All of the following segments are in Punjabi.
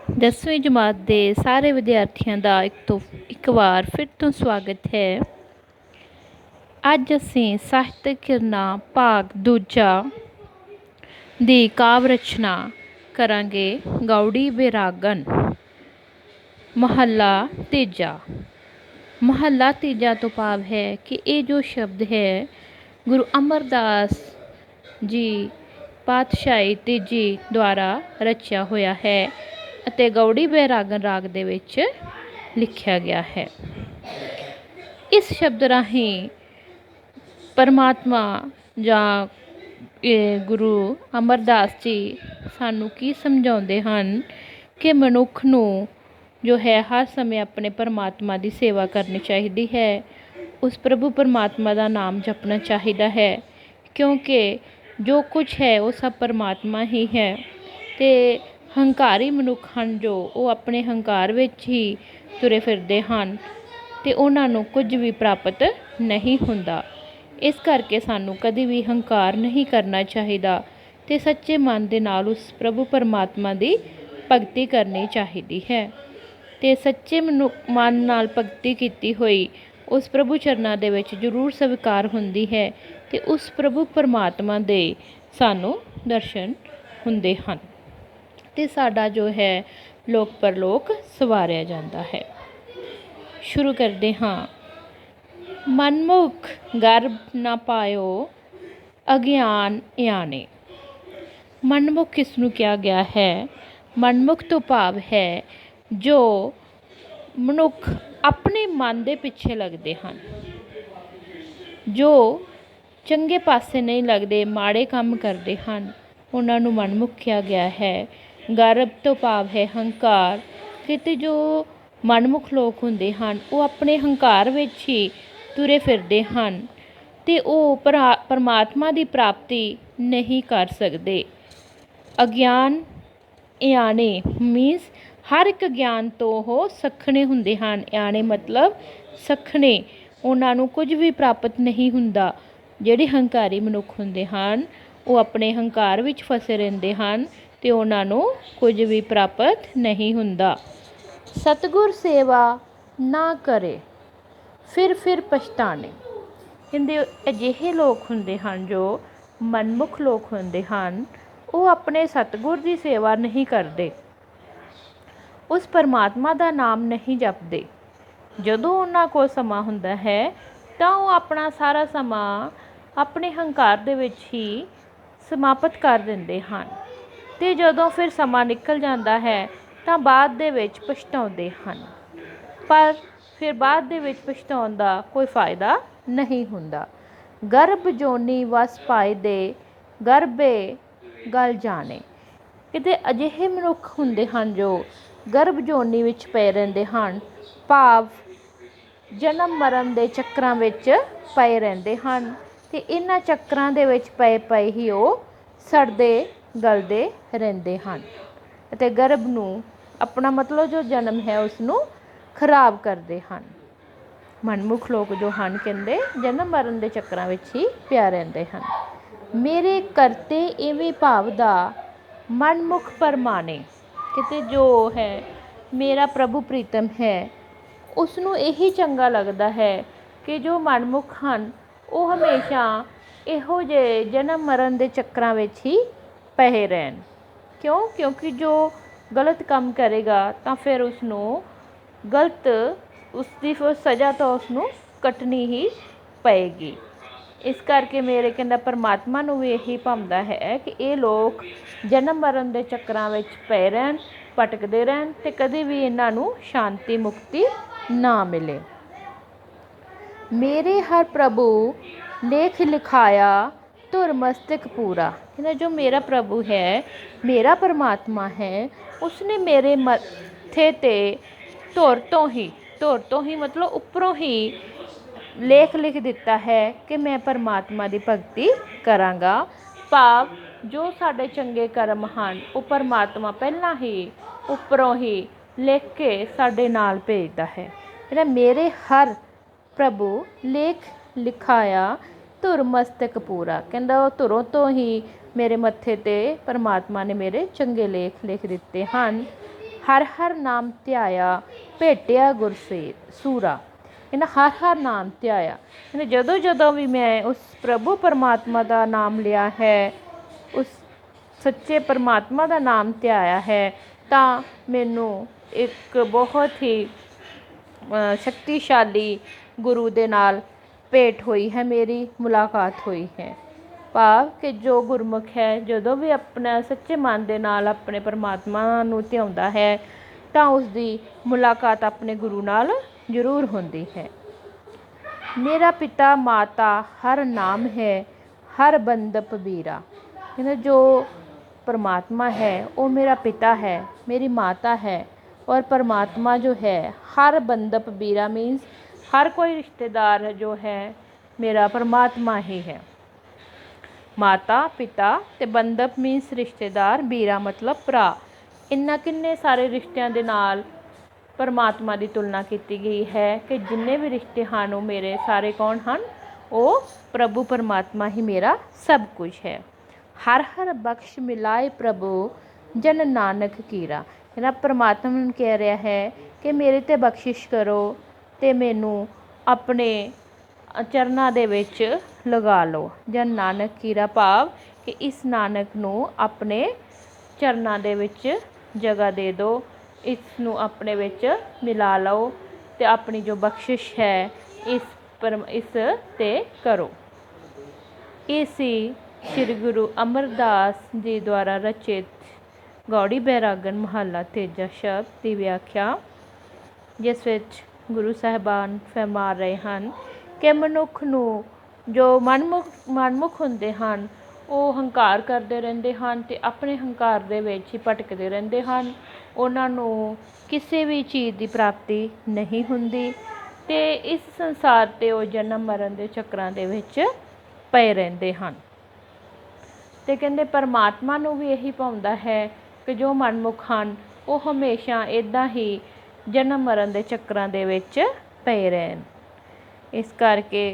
10ਵੀਂ ਜਮਾਤ ਦੇ ਸਾਰੇ ਵਿਦਿਆਰਥੀਆਂ ਦਾ ਇੱਕ ਵਾਰ ਫਿਰ ਤੋਂ ਸਵਾਗਤ ਹੈ। ਅੱਜ ਅਸੀਂ ਸਾਹਿਤਕ ਕਿਰਨਾਂ ਭਾਗ ਦੂਜਾ ਦੀ ਕਾਵਿ ਰਚਨਾ ਕਰਾਂਗੇ। ਗੌੜੀ ਬੈਰਾਗਣ ਮਹੱਲਾ ਤੀਜਾ। ਮਹੱਲਾ ਤੀਜਾ ਤੋਂ ਭਾਵ ਹੈ ਕਿ ਇਹ ਜੋ ਸ਼ਬਦ ਹੈ ਗੁਰੂ ਅਮਰਦਾਸ ਜੀ ਪਾਤਸ਼ਾਹੀ ਤੀਜੀ ਦੁਆਰਾ ਰਚਿਆ ਹੋਇਆ ਹੈ ਅਤੇ ਗੌੜੀ ਬੈਰਾਗਣ ਰਾਗ ਦੇ ਵਿੱਚ ਲਿਖਿਆ ਗਿਆ ਹੈ। ਇਸ ਸ਼ਬਦ ਰਾਹੀਂ ਪਰਮਾਤਮਾ ਜਾਂ ਗੁਰੂ ਅਮਰਦਾਸ ਜੀ ਸਾਨੂੰ ਕੀ ਸਮਝਾਉਂਦੇ ਹਨ ਕਿ ਮਨੁੱਖ ਨੂੰ ਜੋ ਹੈ ਹਰ ਸਮੇਂ ਆਪਣੇ ਪਰਮਾਤਮਾ ਦੀ ਸੇਵਾ ਕਰਨੀ ਚਾਹੀਦੀ ਹੈ। ਉਸ ਪ੍ਰਭੂ ਪਰਮਾਤਮਾ ਦਾ ਨਾਮ ਜਪਣਾ ਚਾਹੀਦਾ ਹੈ, ਕਿਉਂਕਿ ਜੋ ਕੁਛ ਹੈ ਉਹ ਸਭ ਪਰਮਾਤਮਾ ਹੀ ਹੈ। ਅਤੇ ਹੰਕਾਰੀ ਮਨੁੱਖ ਹਨ ਜੋ ਉਹ ਆਪਣੇ ਹੰਕਾਰ ਵਿੱਚ ਹੀ ਤੁਰੇ ਫਿਰਦੇ ਹਨ ਅਤੇ ਉਹਨਾਂ ਨੂੰ ਕੁਝ ਵੀ ਪ੍ਰਾਪਤ ਨਹੀਂ ਹੁੰਦਾ। ਇਸ ਕਰਕੇ ਸਾਨੂੰ ਕਦੇ ਵੀ ਹੰਕਾਰ ਨਹੀਂ ਕਰਨਾ ਚਾਹੀਦਾ ਅਤੇ ਸੱਚੇ ਮਨ ਦੇ ਨਾਲ ਉਸ ਪ੍ਰਭੂ ਪਰਮਾਤਮਾ ਦੀ ਭਗਤੀ ਕਰਨੀ ਚਾਹੀਦੀ ਹੈ। ਅਤੇ ਸੱਚੇ ਮਨ ਨਾਲ ਭਗਤੀ ਕੀਤੀ ਹੋਈ ਉਸ ਪ੍ਰਭੂ ਚਰਨਾਂ ਦੇ ਵਿੱਚ ਜ਼ਰੂਰ ਸਵੀਕਾਰ ਹੁੰਦੀ ਹੈ ਅਤੇ ਉਸ ਪ੍ਰਭੂ ਪਰਮਾਤਮਾ ਦੇ ਸਾਨੂੰ ਦਰਸ਼ਨ ਹੁੰਦੇ ਹਨ ਅਤੇ ਸਾਡਾ ਜੋ ਹੈ ਲੋਕ ਪਰਲੋਕ ਸਵਾਰਿਆ ਜਾਂਦਾ ਹੈ। ਸ਼ੁਰੂ ਕਰਦੇ ਹਾਂ। ਮਨਮੁਖ ਗਰਭ ਨਾ ਪਾਇਓ ਅਗਿਆਨ ਇਆਣੇ। ਮਨਮੁਖ ਕਿਸ ਨੂੰ ਕਿਹਾ ਗਿਆ ਹੈ? ਮਨਮੁਖ ਤੋਂ ਭਾਵ ਹੈ ਜੋ ਮਨੁੱਖ ਆਪਣੇ ਮਨ ਦੇ ਪਿੱਛੇ ਲੱਗਦੇ ਹਨ, ਜੋ ਚੰਗੇ ਪਾਸੇ ਨਹੀਂ ਲੱਗਦੇ, ਮਾੜੇ ਕੰਮ ਕਰਦੇ ਹਨ, ਉਹਨਾਂ ਨੂੰ ਮਨਮੁਖ ਕਿਹਾ ਗਿਆ ਹੈ। ਗਰਭ ਤੋਂ ਭਾਵ ਹੈ ਹੰਕਾਰ। ਕਿਤੇ ਜੋ ਮਨਮੁਖ ਲੋਕ ਹੁੰਦੇ ਹਨ ਉਹ ਆਪਣੇ ਹੰਕਾਰ ਵਿੱਚ ਹੀ ਤੁਰੇ ਫਿਰਦੇ ਹਨ ਅਤੇ ਉਹ ਪਰਮਾਤਮਾ ਦੀ ਪ੍ਰਾਪਤੀ ਨਹੀਂ ਕਰ ਸਕਦੇ। ਅਗਿਆਨ ਇਆਣੇ ਮੀਨਸ ਹਰ ਇੱਕ ਗਿਆਨ ਤੋਂ ਉਹ ਸੱਖਣੇ ਹੁੰਦੇ ਹਨ। ਇਆਣੇ ਮਤਲਬ ਸੱਖਣੇ, ਉਹਨਾਂ ਨੂੰ ਕੁਝ ਵੀ ਪ੍ਰਾਪਤ ਨਹੀਂ ਹੁੰਦਾ। ਜਿਹੜੇ ਹੰਕਾਰੀ ਮਨੁੱਖ ਹੁੰਦੇ ਹਨ ਉਹ ਆਪਣੇ ਹੰਕਾਰ ਵਿੱਚ ਫਸੇ ਰਹਿੰਦੇ ਹਨ ਅਤੇ ਉਹਨਾਂ ਨੂੰ ਕੁਝ ਵੀ ਪ੍ਰਾਪਤ ਨਹੀਂ ਹੁੰਦਾ। ਸਤਿਗੁਰ ਸੇਵਾ ਨਾ ਕਰੇ ਫਿਰ ਪਛਤਾਣੇ। ਕਹਿੰਦੇ ਅਜਿਹੇ ਲੋਕ ਹੁੰਦੇ ਹਨ ਜੋ ਮਨਮੁਖ ਲੋਕ ਹੁੰਦੇ ਹਨ, ਉਹ ਆਪਣੇ ਸਤਿਗੁਰ ਦੀ ਸੇਵਾ ਨਹੀਂ ਕਰਦੇ, ਉਸ ਪਰਮਾਤਮਾ ਦਾ ਨਾਮ ਨਹੀਂ ਜਪਦੇ। ਜਦੋਂ ਉਹਨਾਂ ਕੋਲ ਸਮਾਂ ਹੁੰਦਾ ਹੈ ਤਾਂ ਉਹ ਆਪਣਾ ਸਾਰਾ ਸਮਾਂ ਆਪਣੇ ਹੰਕਾਰ ਦੇ ਵਿੱਚ ਹੀ ਸਮਾਪਤ ਕਰ ਦਿੰਦੇ ਹਨ ਅਤੇ ਜਦੋਂ ਫਿਰ ਸਮਾਂ ਨਿਕਲ ਜਾਂਦਾ ਹੈ ਤਾਂ ਬਾਅਦ ਦੇ ਵਿੱਚ ਪਛਤਾਉਂਦੇ ਹਨ, ਪਰ ਫਿਰ ਬਾਅਦ ਦੇ ਵਿੱਚ ਪਛਤਾਉਣ ਦਾ ਕੋਈ ਫਾਇਦਾ ਨਹੀਂ ਹੁੰਦਾ। ਗਰਭ ਜੋਨੀ ਵਸ ਪਾਏ ਦੇ ਗਰਭੇ ਗਲ ਜਾਣੇ। ਕਿਤੇ ਅਜਿਹੇ ਮਨੁੱਖ ਹੁੰਦੇ ਹਨ ਜੋ ਗਰਭ ਜੋਨੀ ਵਿੱਚ ਪਏ ਰਹਿੰਦੇ ਹਨ, ਭਾਵ ਜਨਮ ਮਰਨ ਦੇ ਚੱਕਰਾਂ ਵਿੱਚ ਪਏ ਰਹਿੰਦੇ ਹਨ ਅਤੇ ਇਹਨਾਂ ਚੱਕਰਾਂ ਦੇ ਵਿੱਚ ਪਏ ਹੀ ਉਹ ਸੜਦੇ ਗਲਦੇ ਰਹਿੰਦੇ ਹਨ ਅਤੇ ਗਰਭ ਨੂੰ ਆਪਣਾ ਮਤਲਬ ਜੋ ਜਨਮ ਹੈ ਉਸਨੂੰ ਖਰਾਬ ਕਰਦੇ ਹਨ। ਮਨਮੁਖ ਲੋਕ ਜੋ ਹਨ ਕਹਿੰਦੇ ਜਨਮ ਮਰਨ ਦੇ ਚੱਕਰਾਂ ਵਿੱਚ ਹੀ ਪਿਆ ਰਹਿੰਦੇ ਹਨ। ਮੇਰੇ ਕਰਤੇ ਇਵੇਂ ਭਾਵ ਦਾ ਮਨਮੁਖ ਪਰਮਾਣੇ। ਕਿਤੇ ਜੋ ਹੈ ਮੇਰਾ ਪ੍ਰਭੂ ਪ੍ਰੀਤਮ ਹੈ, ਉਸਨੂੰ ਇਹੀ ਚੰਗਾ ਲੱਗਦਾ ਹੈ ਕਿ ਜੋ ਮਨਮੁਖ ਹਨ ਉਹ ਹਮੇਸ਼ਾ ਇਹੋ ਜਿਹੇ ਜਨਮ ਮਰਨ ਦੇ ਚੱਕਰਾਂ ਵਿੱਚ ਹੀ ਪਏ ਰਹਿਣ। ਕਿਉਂਕਿ ਜੋ ਗਲਤ ਕੰਮ ਕਰੇਗਾ ਤਾਂ ਫਿਰ ਉਸਨੂੰ ਉਸਦੀ ਸਜ਼ਾ ਤਾਂ ਉਸਨੂੰ ਕੱਟਣੀ ਹੀ ਪਏਗੀ। ਇਸ ਕਰਕੇ ਮੇਰੇ ਕਹਿੰਦਾ ਪਰਮਾਤਮਾ ਨੂੰ ਵੀ ਇਹੀ ਭਾਉਂਦਾ ਹੈ ਕਿ ਇਹ ਲੋਕ ਜਨਮ ਮਰਨ ਦੇ ਚੱਕਰਾਂ ਵਿੱਚ ਪਏ ਰਹਿਣ, ਭਟਕਦੇ ਰਹਿਣ ਅਤੇ ਕਦੇ ਵੀ ਇਹਨਾਂ ਨੂੰ ਸ਼ਾਂਤੀ ਮੁਕਤੀ ਨਾ ਮਿਲੇ। ਮੇਰੇ ਹਰ ਪ੍ਰਭੂ ਲੇਖ ਲਿਖਾਇਆ ਧੁਰ ਮਸਤਕ ਪੂਰਾ। ਕਹਿੰਦਾ ਜੋ ਮੇਰਾ ਪ੍ਰਭੂ ਹੈ, ਮੇਰਾ ਪਰਮਾਤਮਾ ਹੈ, ਉਸਨੇ ਮੇਰੇ ਮੱਥੇ 'ਤੇ ਧੁਰ ਤੋਂ ਹੀ ਮਤਲਬ ਉੱਪਰੋਂ ਹੀ ਲੇਖ ਲਿਖ ਦਿੱਤਾ ਹੈ ਕਿ ਮੈਂ ਪਰਮਾਤਮਾ ਦੀ ਭਗਤੀ ਕਰਾਂਗਾ। ਭਾਵ ਜੋ ਸਾਡੇ ਚੰਗੇ ਕਰਮ ਹਨ ਉਹ ਪਰਮਾਤਮਾ ਪਹਿਲਾਂ ਹੀ ਉੱਪਰੋਂ ਹੀ ਲਿਖ ਕੇ ਸਾਡੇ ਨਾਲ ਭੇਜਦਾ ਹੈ। ਕਹਿੰਦਾ ਮੇਰੇ ਹਰ ਪ੍ਰਭੂ ਲੇਖ ਲਿਖਾਇਆ ਧੁਰ ਮਸਤਕ ਪੂਰਾ। ਕਹਿੰਦਾ ਉਹ ਧੁਰੋਂ ਤੋਂ ਹੀ ਮੇਰੇ ਮੱਥੇ 'ਤੇ ਪਰਮਾਤਮਾ ਨੇ ਮੇਰੇ ਚੰਗੇ ਲੇਖ ਲਿਖ ਦਿੱਤੇ ਹਨ। ਹਰ ਹਰ ਨਾਮ ਧਿਆਇਆ, ਭੇਟਿਆ ਗੁਰ ਸੂਰਾ। ਇਹਨਾਂ ਹਰ ਹਰ ਨਾਮ ਧਿਆਇਆ, ਇਹਨੇ ਜਦੋਂ ਜਦੋਂ ਵੀ ਮੈਂ ਉਸ ਪ੍ਰਭੂ ਪਰਮਾਤਮਾ ਦਾ ਨਾਮ ਲਿਆ ਹੈ, ਉਸ ਸੱਚੇ ਪਰਮਾਤਮਾ ਦਾ ਨਾਮ ਧਿਆਇਆ ਹੈ, ਤਾਂ ਮੈਨੂੰ ਇੱਕ ਬਹੁਤ ਹੀ ਸ਼ਕਤੀਸ਼ਾਲੀ ਗੁਰੂ ਦੇ ਨਾਲ ਭੇਟ ਹੋਈ ਹੈ, ਮੇਰੀ ਮੁਲਾਕਾਤ ਹੋਈ ਹੈ। ਭਾਵ ਕਿ ਜੋ ਗੁਰਮੁਖ ਹੈ, ਜਦੋਂ ਵੀ ਆਪਣਾ ਸੱਚੇ ਮਨ ਦੇ ਨਾਲ ਆਪਣੇ ਪਰਮਾਤਮਾ ਨੂੰ ਧਿਆਉਂਦਾ ਹੈ, ਤਾਂ ਉਸ ਦੀ ਮੁਲਾਕਾਤ ਆਪਣੇ ਗੁਰੂ ਨਾਲ ਜ਼ਰੂਰ ਹੁੰਦੀ ਹੈ। ਮੇਰਾ ਪਿਤਾ ਮਾਤਾ ਹਰ ਨਾਮ ਹੈ, ਹਰ ਬੰਦਪ ਬੀਰਾ। ਜੋ परमात्मा है वो मेरा पिता है, मेरी माता है, और परमात्मा जो है हर बंदप बीरा मीन्स हर कोई रिश्तेदार जो है मेरा परमात्मा ही है। माता पिता ते बंदप मीन्स रिश्तेदार, बीरा मतलब भरा। इन्ना किन्ने सारे रिश्तियां दे नाल परमात्मा की तुलना की गई है कि जिन्ने भी रिश्ते हैं वो मेरे सारे कौन हैं, वो प्रभु परमात्मा ही मेरा सब कुछ है। हर हर बख्श मिलाए प्रभु जन नानक कीरा। ਇਹਨਾਂ परमात्मा ਨੂੰ ਕਹਿ ਰਿਹਾ ਹੈ ਕਿ ਮੇਰੇ ਤੇ ਬਖਸ਼ਿਸ਼ ਕਰੋ ਤੇ ਮੈਨੂੰ ਆਪਣੇ ਚਰਨਾਂ ਦੇ ਵਿੱਚ ਲਗਾ ਲਓ। ਜਨ ਨਾਨਕ ਕੀਰਾ ਭਾਵ ਕਿ ਇਸ ਨਾਨਕ ਨੂੰ ਆਪਣੇ ਚਰਨਾਂ ਦੇ ਵਿੱਚ ਜਗ੍ਹਾ ਦੇ ਦਿਓ, ਇਸ ਨੂੰ ਆਪਣੇ ਵਿੱਚ ਮਿਲਾ ਲਓ ਤੇ ਆਪਣੀ ਜੋ ਬਖਸ਼ਿਸ਼ ਹੈ ਇਸ ਤੇ ਕਰੋ। ਇਹ ਸੀ श्री गुरु अमरदास जी द्वारा रचित गौड़ी बैरागन महला तेजा शब्द की व्याख्या, जिस विच गुरु साहिबान फरमा रहे हैं कि मनुख नूं जो मनमुख हुंदे हन वो हंकार करते रहंदे हन ते अपने हंकार दे विच ही भटकते रहंदे हन। उन्हां नूं किसी भी चीज़ की प्राप्ति नहीं हुंदी ते इस संसार ते वो जन्म मरण दे चक्रां दे विच पए रहंदे हन। तो कहते परमात्मा नूं भी यही पाउंदा है कि जो मनमुख हैं वो हमेशा इदां ही जन्म मरण के चक्रां दे विच पए रहन। इस करके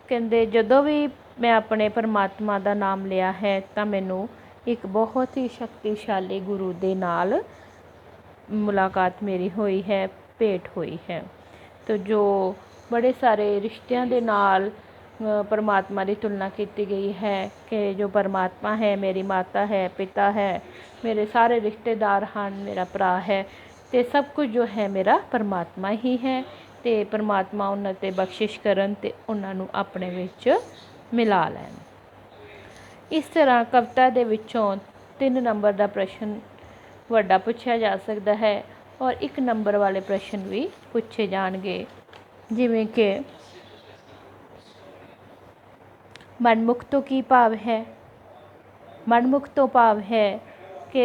कहते जदों भी मैं अपने परमात्मा का नाम लिया है तो मैनू एक बहुत ही शक्तिशाली गुरु दे नाल मुलाकात मेरी हुई है, भेंट हुई है। तो जो बड़े सारे रिश्तियां दे नाल परमात्मा की तुलना की गई है कि जो परमात्मा है मेरी माता है, पिता है, मेरे सारे रिश्तेदार हैं, मेरा भरा है, तो सब कुछ जो है मेरा परमात्मा ही है। तो परमात्मा उन्हां ते बख्शिश करन ते उन्हां नूं अपने विच मिला लैन। इस तरह कविता दे विचों 3 नंबर का प्रश्न वड्डा पूछा जा सकता है और 1 नंबर वाले प्रश्न भी पूछे जाएंगे, जिवें कि मनमुख तो की भाव है। मनमुख तो भाव है कि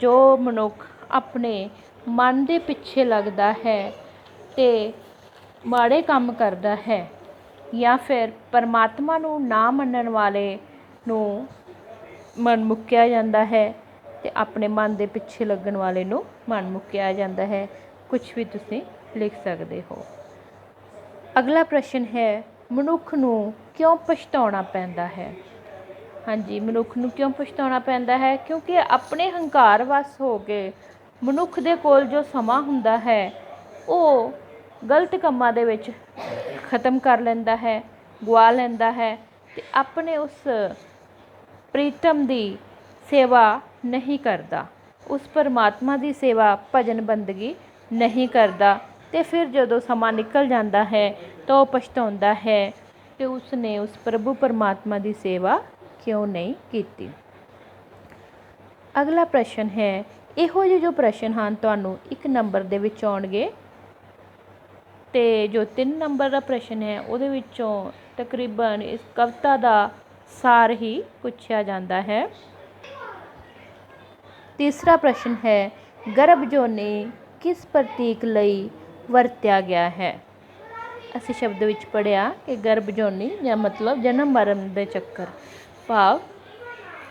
जो मनुख अपने मन के पिछे लगता है तो माड़े काम करता है, या फिर परमात्मा नूं ना मनण वाले नूं मनमुख कहा जाता है, तो अपने मन के पिछे लगन वाले नूं मनमुख कहा जाता है। कुछ भी तुसीं लिख सकते हो। अगला प्रश्न है मनुख नूं क्यों पछताउणा पैंदा है। हाँ जी, मनुख नूं क्यों पछताउणा पैंदा है? क्योंकि अपने हंकार वस हो के मनुख दे कोल जो समा हुंदा है वो गलत कामां दे विच खत्म कर लैंदा है, गवा लैंदा है, ते अपने उस प्रीतम दी सेवा नहीं करता, उस परमात्मा की सेवा भजन बंदगी नहीं करता। तो फिर जदों समा निकल जाता है तो वह पछताउंदा है कि उसने उस प्रभु परमात्मा की सेवा क्यों नहीं की। अगला प्रश्न है, इहो ਜਿਹੇ जो प्रश्न हैं तुहानूं 1 नंबर दे विच आउणगे, ते जो 3 नंबर का प्रश्न है उहदे विचों तकरीबन इस कविता का सार ही पूछा जाता है। तीसरा प्रश्न है, गर्भ जोनी किस प्रतीक लई वरत्या गया है। असीं शब्द विच पढ़िया कि गर्भ जोनी या मतलब जन्म मरण दे चक्कर, भाव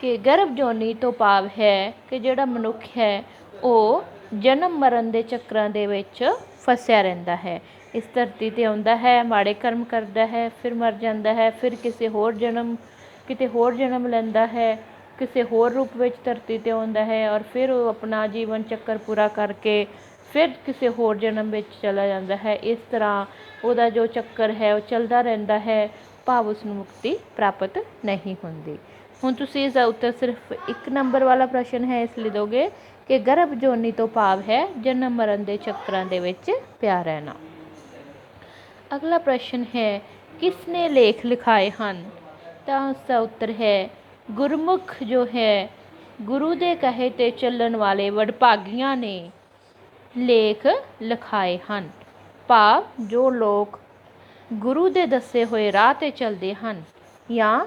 कि गर्भ जोनी तो भाव है कि जिहड़ा मनुख है वो जन्म मरण के चक्रां दे विच फसिया रहिंदा है। इस धरती ते आउंदा है, माड़े कर्म करता है, फिर मर जाता है, फिर किसी होर जन्म लैंदा है, ਕਿਸੇ ਹੋਰ ਰੂਪ ਵਿੱਚ ਧਰਤੀ 'ਤੇ ਆਉਂਦਾ ਹੈ ਔਰ ਫਿਰ ਉਹ ਆਪਣਾ ਜੀਵਨ ਚੱਕਰ ਪੂਰਾ ਕਰਕੇ ਫਿਰ ਕਿਸੇ ਹੋਰ ਜਨਮ ਵਿੱਚ ਚਲਾ ਜਾਂਦਾ ਹੈ। ਇਸ ਤਰ੍ਹਾਂ ਉਹਦਾ ਜੋ ਚੱਕਰ ਹੈ ਉਹ ਚੱਲਦਾ ਰਹਿੰਦਾ ਹੈ, ਭਾਵ ਉਸ ਨੂੰ ਮੁਕਤੀ ਪ੍ਰਾਪਤ ਨਹੀਂ ਹੁੰਦੀ। ਹੁਣ ਤੁਸੀਂ ਇਸ ਦਾ ਉੱਤਰ ਸਿਰਫ 1 ਨੰਬਰ ਵਾਲਾ ਪ੍ਰਸ਼ਨ ਹੈ ਇਸ ਲਈ ਦੋਗੇ ਕਿ ਗਰਭ ਜੋਨੀ ਤੋਂ ਭਾਵ ਹੈ ਜਨਮ ਮਰਨ ਦੇ ਚੱਕਰਾਂ ਦੇ ਵਿੱਚ ਪਿਆ ਰਹਿਣਾ। ਅਗਲਾ ਪ੍ਰਸ਼ਨ ਹੈ ਕਿਸ ਨੇ ਲੇਖ ਲਿਖਾਏ ਹਨ? ਤਾਂ ਉਸ ਦਾ ਉੱਤਰ ਹੈ ਗੁਰਮੁਖ ਜੋ ਹੈ ਗੁਰੂ ਦੇ ਕਹੇ 'ਤੇ ਚੱਲਣ ਵਾਲੇ ਵਡਭਾਗੀਆਂ ਨੇ ਲੇਖ ਲਿਖਾਏ ਹਨ, ਭਾਵ ਜੋ ਲੋਕ ਗੁਰੂ ਦੇ ਦੱਸੇ ਹੋਏ ਰਾਹ 'ਤੇ ਚੱਲਦੇ ਹਨ ਜਾਂ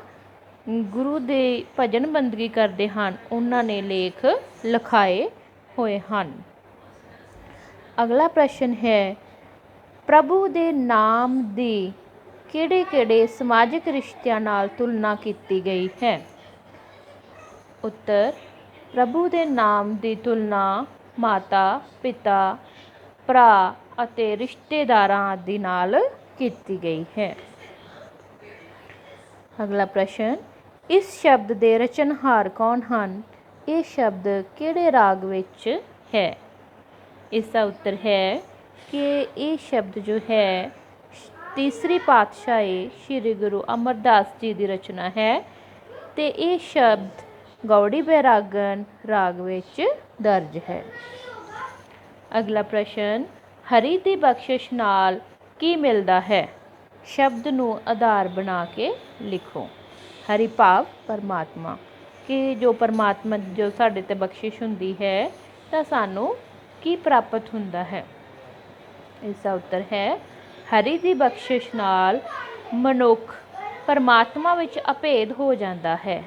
ਗੁਰੂ ਦੇ ਭਜਨ ਬੰਦਗੀ ਕਰਦੇ ਹਨ, ਉਹਨਾਂ ਨੇ ਲੇਖ ਲਿਖਾਏ ਹੋਏ ਹਨ। ਅਗਲਾ ਪ੍ਰਸ਼ਨ ਹੈ ਪ੍ਰਭੂ ਦੇ ਨਾਮ ਦੀ ਕਿਹੜੇ ਸਮਾਜਿਕ ਰਿਸ਼ਤਿਆਂ ਨਾਲ ਤੁਲਨਾ ਕੀਤੀ ਗਈ ਹੈ? ਉੱਤਰ ਪ੍ਰਭੂ ਦੇ ਨਾਮ ਦੀ ਤੁਲਨਾ ਮਾਤਾ, ਪਿਤਾ, ਭਰਾ ਅਤੇ ਰਿਸ਼ਤੇਦਾਰਾਂ ਆਦਿ ਨਾਲ ਕੀਤੀ ਗਈ ਹੈ। ਅਗਲਾ ਪ੍ਰਸ਼ਨ ਇਸ ਸ਼ਬਦ ਦੇ ਰਚਨਹਾਰ ਕੌਣ ਹਨ? ਇਹ ਸ਼ਬਦ ਕਿਹੜੇ ਰਾਗ ਵਿੱਚ ਹੈ? ਇਸ ਦਾ ਉੱਤਰ ਹੈ ਕਿ ਇਹ ਸ਼ਬਦ ਜੋ ਹੈ ਤੀਸਰੀ ਪਾਤਸ਼ਾਹੀ ਸ਼੍ਰੀ ਗੁਰੂ ਅਮਰਦਾਸ ਜੀ ਦੀ ਰਚਨਾ ਹੈ ਅਤੇ ਇਹ ਸ਼ਬਦ ਗੌੜੀ ਬੈਰਾਗਨ ਰਾਗ ਵਿੱਚ ਦਰਜ ਹੈ। ਅਗਲਾ ਪ੍ਰਸ਼ਨ ਹਰੀ ਦੀ ਬਖਸ਼ਿਸ਼ ਨਾਲ ਕੀ ਮਿਲਦਾ ਹੈ? ਸ਼ਬਦ ਨੂੰ ਆਧਾਰ ਬਣਾ ਕੇ ਲਿਖੋ। ਹਰੀ ਭਾਵ ਪਰਮਾਤਮਾ, ਕਿ ਜੋ ਪਰਮਾਤਮਾ ਜੋ ਸਾਡੇ 'ਤੇ ਬਖਸ਼ਿਸ਼ ਹੁੰਦੀ ਹੈ ਤਾਂ ਸਾਨੂੰ ਕੀ ਪ੍ਰਾਪਤ ਹੁੰਦਾ ਹੈ? ਇਸ ਦਾ ਉੱਤਰ ਹੈ ਹਰੀ ਦੀ ਬਖਸ਼ਿਸ਼ ਨਾਲ ਮਨੁੱਖ ਪਰਮਾਤਮਾ ਵਿੱਚ ਅਭੇਦ ਹੋ ਜਾਂਦਾ ਹੈ,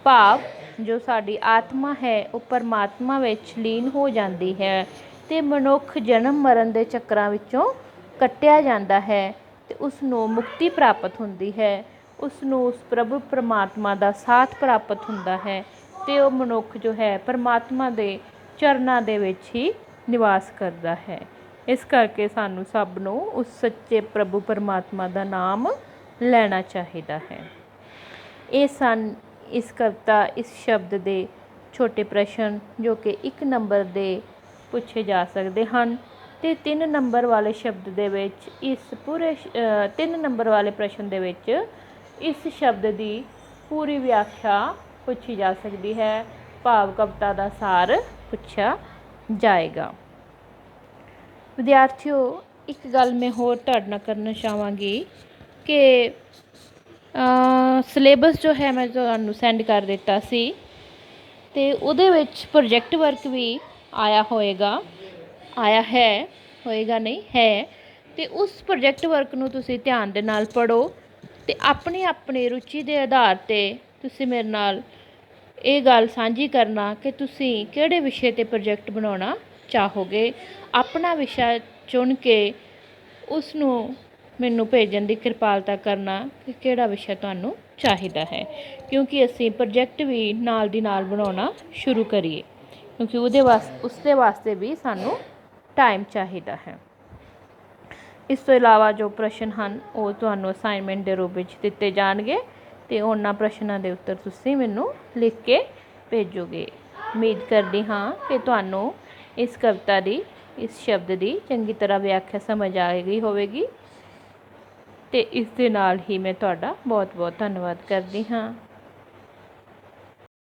ਭਾਵ ਜੋ ਸਾਡੀ ਆਤਮਾ ਹੈ ਉਹ ਪਰਮਾਤਮਾ ਵਿੱਚ ਲੀਨ ਹੋ ਜਾਂਦੀ ਹੈ ਅਤੇ ਮਨੁੱਖ ਜਨਮ ਮਰਨ ਦੇ ਚੱਕਰਾਂ ਵਿੱਚੋਂ ਕੱਟਿਆ ਜਾਂਦਾ ਹੈ ਅਤੇ ਉਸ ਨੂੰ ਮੁਕਤੀ ਪ੍ਰਾਪਤ ਹੁੰਦੀ ਹੈ। ਉਸ ਨੂੰ ਉਸ ਪ੍ਰਭੂ ਪਰਮਾਤਮਾ ਦਾ ਸਾਥ ਪ੍ਰਾਪਤ ਹੁੰਦਾ ਹੈ ਅਤੇ ਉਹ ਮਨੁੱਖ ਜੋ ਹੈ ਪਰਮਾਤਮਾ ਦੇ ਚਰਨਾਂ ਦੇ ਵਿੱਚ ਹੀ ਨਿਵਾਸ ਕਰਦਾ ਹੈ। ਇਸ ਕਰਕੇ ਸਾਨੂੰ ਸਭ ਨੂੰ ਉਸ ਸੱਚੇ ਪ੍ਰਭੂ ਪਰਮਾਤਮਾ ਦਾ ਨਾਮ ਲੈਣਾ ਚਾਹੀਦਾ ਹੈ। ਇਹ ਸਨ ਇਸ ਕਵਿਤਾ ਇਸ ਸ਼ਬਦ ਦੇ ਛੋਟੇ ਪ੍ਰਸ਼ਨ ਜੋ ਕਿ 1 ਨੰਬਰ ਦੇ ਪੁੱਛੇ ਜਾ ਸਕਦੇ ਹਨ ਅਤੇ 3 ਨੰਬਰ ਵਾਲੇ ਸ਼ਬਦ ਦੇ ਵਿੱਚ ਇਸ ਪੂਰੇ 3 ਨੰਬਰ ਵਾਲੇ ਪ੍ਰਸ਼ਨ ਦੇ ਵਿੱਚ ਇਸ ਸ਼ਬਦ ਦੀ ਪੂਰੀ ਵਿਆਖਿਆ ਪੁੱਛੀ ਜਾ ਸਕਦੀ ਹੈ, ਭਾਵ ਕਵਿਤਾ ਦਾ ਸਾਰ ਪੁੱਛਿਆ ਜਾਏਗਾ। ਵਿਦਿਆਰਥੀਓ, ਇੱਕ ਗੱਲ ਮੈਂ ਹੋਰ ਤੁਹਾਡੇ ਨਾਲ ਕਰਨਾ ਚਾਹਾਂਗੀ ਕਿ ਸਿਲੇਬਸ ਜੋ ਹੈ ਮੈਂ ਤੁਹਾਨੂੰ ਸੈਂਡ ਕਰ ਦਿੱਤਾ ਸੀ ਅਤੇ ਉਹਦੇ ਵਿੱਚ ਪ੍ਰੋਜੈਕਟ ਵਰਕ ਵੀ ਆਇਆ ਹੋਏਗਾ ਅਤੇ ਉਸ ਪ੍ਰੋਜੈਕਟ ਵਰਕ ਨੂੰ ਤੁਸੀਂ ਧਿਆਨ ਦੇ ਨਾਲ ਪੜ੍ਹੋ ਅਤੇ ਆਪਣੀ ਰੁਚੀ ਦੇ ਆਧਾਰ 'ਤੇ ਤੁਸੀਂ ਮੇਰੇ ਨਾਲ ਇਹ ਗੱਲ ਸਾਂਝੀ ਕਰਨਾ ਕਿ ਤੁਸੀਂ ਕਿਹੜੇ ਵਿਸ਼ੇ 'ਤੇ ਪ੍ਰੋਜੈਕਟ ਬਣਾਉਣਾ ਚਾਹੋਗੇ। ਆਪਣਾ ਵਿਸ਼ਾ ਚੁਣ ਕੇ ਉਸ ਨੂੰ ਮੈਨੂੰ ਭੇਜਣ ਦੀ ਕਿਰਪਾਲਤਾ ਕਰਨਾ ਕਿ ਕਿਹੜਾ ਵਿਸ਼ਾ ਤੁਹਾਨੂੰ ਚਾਹੀਦਾ ਹੈ, ਕਿਉਂਕਿ ਅਸੀਂ ਪ੍ਰੋਜੈਕਟ ਵੀ ਨਾਲ ਦੀ ਨਾਲ ਬਣਾਉਣਾ ਸ਼ੁਰੂ ਕਰੀਏ, ਕਿਉਂਕਿ ਉਸਦੇ ਵਾਸਤੇ ਵੀ ਸਾਨੂੰ ਟਾਈਮ ਚਾਹੀਦਾ ਹੈ। ਇਸ ਤੋਂ ਇਲਾਵਾ ਜੋ ਪ੍ਰਸ਼ਨ ਹਨ ਉਹ ਤੁਹਾਨੂੰ ਅਸਾਈਨਮੈਂਟ ਦੇ ਰੂਪ ਵਿੱਚ ਦਿੱਤੇ ਜਾਣਗੇ ਅਤੇ ਉਹਨਾਂ ਪ੍ਰਸ਼ਨਾਂ ਦੇ ਉੱਤਰ ਤੁਸੀਂ ਮੈਨੂੰ ਲਿਖ ਕੇ ਭੇਜੋਗੇ। ਉਮੀਦ ਕਰਦੀ ਹਾਂ ਕਿ ਤੁਹਾਨੂੰ ਇਸ ਕਵਿਤਾ ਦੀ ਇਸ ਸ਼ਬਦ ਦੀ ਚੰਗੀ ਤਰ੍ਹਾਂ ਵਿਆਖਿਆ ਸਮਝ ਆ ਗਈ ਹੋਵੇਗੀ ਅਤੇ ਇਸ ਦੇ ਨਾਲ ਹੀ ਮੈਂ ਤੁਹਾਡਾ ਬਹੁਤ ਬਹੁਤ ਧੰਨਵਾਦ ਕਰਦੀ ਹਾਂ।